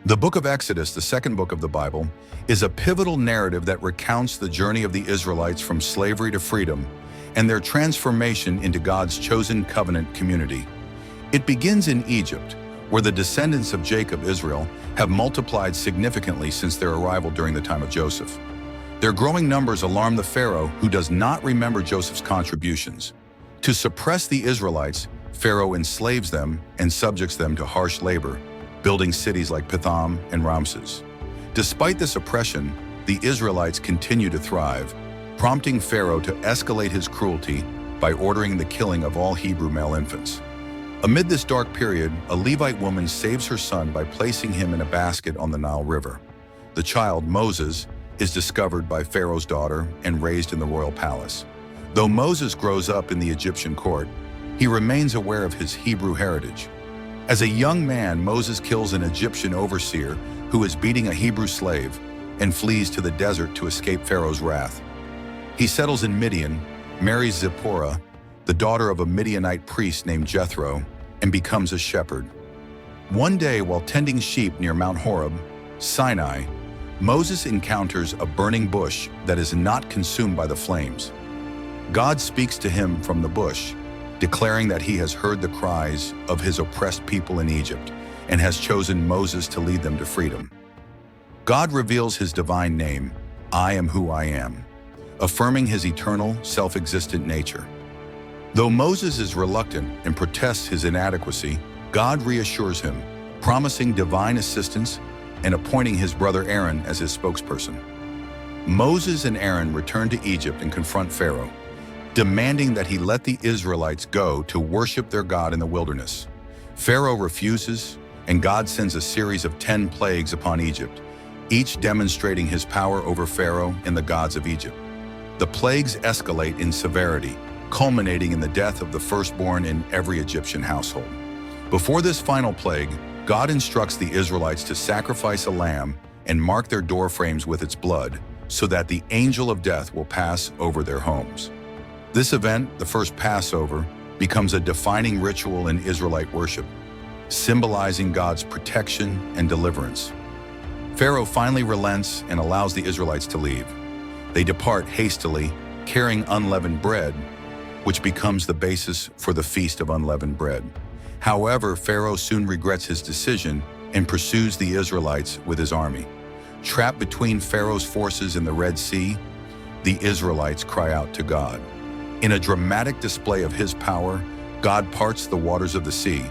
The book of Exodus, the second book of the Bible, is a pivotal narrative that recounts the journey of the Israelites from slavery to freedom and their transformation into God's chosen covenant community. It begins in Egypt, where the descendants of Jacob, Israel, have multiplied significantly since their arrival during the time of Joseph. Their growing numbers alarm the Pharaoh, who does not remember Joseph's contributions. To suppress the Israelites, Pharaoh enslaves them and subjects them to harsh labor, building cities like Pithom and Ramses. Despite this oppression, the Israelites continue to thrive, prompting Pharaoh to escalate his cruelty by ordering the killing of all Hebrew male infants. Amid this dark period, a Levite woman saves her son by placing him in a basket on the Nile River. The child, Moses, is discovered by Pharaoh's daughter and raised in the royal palace. Though Moses grows up in the Egyptian court, he remains aware of his Hebrew heritage. As a young man, Moses kills an Egyptian overseer who is beating a Hebrew slave and flees to the desert to escape Pharaoh's wrath. He settles in Midian, marries Zipporah, the daughter of a Midianite priest named Jethro, and becomes a shepherd. One day, while tending sheep near Mount Horeb, Sinai, Moses encounters a burning bush that is not consumed by the flames. God speaks to him from the bush, declaring that he has heard the cries of his oppressed people in Egypt and has chosen Moses to lead them to freedom. God reveals his divine name, I am who I am, affirming his eternal, self-existent nature. Though Moses is reluctant and protests his inadequacy, God reassures him, promising divine assistance and appointing his brother Aaron as his spokesperson. Moses and Aaron return to Egypt and confront Pharaoh, demanding that he let the Israelites go to worship their God in the wilderness. Pharaoh refuses, and God sends a series of 10 plagues upon Egypt, each demonstrating his power over Pharaoh and the gods of Egypt. The plagues escalate in severity, culminating in the death of the firstborn in every Egyptian household. Before this final plague, God instructs the Israelites to sacrifice a lamb and mark their doorframes with its blood, so that the angel of death will pass over their homes. This event, the first Passover, becomes a defining ritual in Israelite worship, symbolizing God's protection and deliverance. Pharaoh finally relents and allows the Israelites to leave. They depart hastily, carrying unleavened bread, which becomes the basis for the Feast of Unleavened Bread. However, Pharaoh soon regrets his decision and pursues the Israelites with his army. Trapped between Pharaoh's forces in the Red Sea, the Israelites cry out to God. In a dramatic display of his power, God parts the waters of the sea,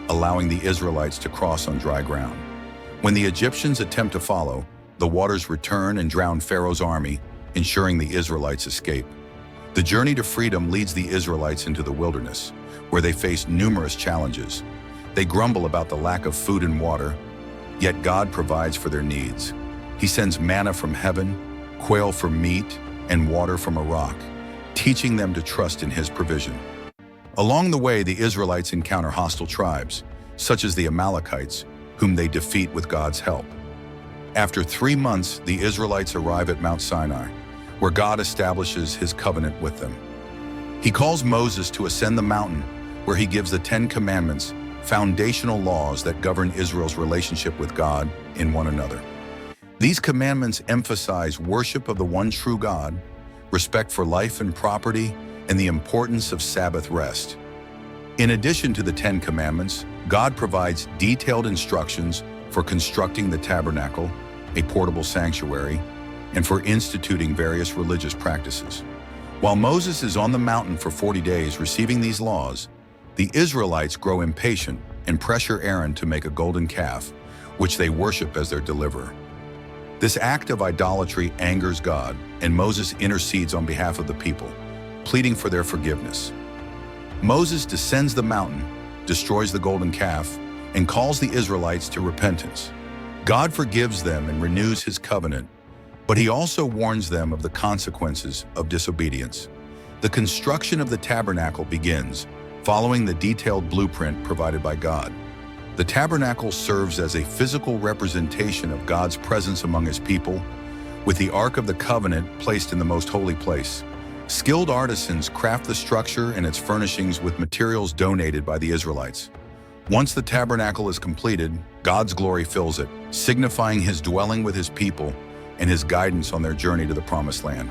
allowing the Israelites to cross on dry ground. When the Egyptians attempt to follow, the waters return and drown Pharaoh's army, ensuring the Israelites escape. The journey to freedom leads the Israelites into the wilderness, where they face numerous challenges. They grumble about the lack of food and water, yet God provides for their needs. He sends manna from heaven, quail for meat, and water from a rock, teaching them to trust in his provision. Along the way, the Israelites encounter hostile tribes, such as the Amalekites, whom they defeat with God's help. After 3 months, the Israelites arrive at Mount Sinai, where God establishes his covenant with them. He calls Moses to ascend the mountain, where he gives the 10 Commandments, foundational laws that govern Israel's relationship with God and one another. These commandments emphasize worship of the one true God, respect for life and property, and the importance of Sabbath rest. In addition to the 10 Commandments, God provides detailed instructions for constructing the tabernacle, a portable sanctuary, and for instituting various religious practices. While Moses is on the mountain for 40 days receiving these laws, the Israelites grow impatient and pressure Aaron to make a golden calf, which they worship as their deliverer. This act of idolatry angers God, and Moses intercedes on behalf of the people, pleading for their forgiveness. Moses descends the mountain, destroys the golden calf, and calls the Israelites to repentance. God forgives them and renews his covenant, but he also warns them of the consequences of disobedience. The construction of the tabernacle begins, following the detailed blueprint provided by God. The tabernacle serves as a physical representation of God's presence among his people, with the Ark of the Covenant placed in the most holy place. Skilled artisans craft the structure and its furnishings with materials donated by the Israelites. Once the tabernacle is completed, God's glory fills it, signifying his dwelling with his people and his guidance on their journey to the Promised Land.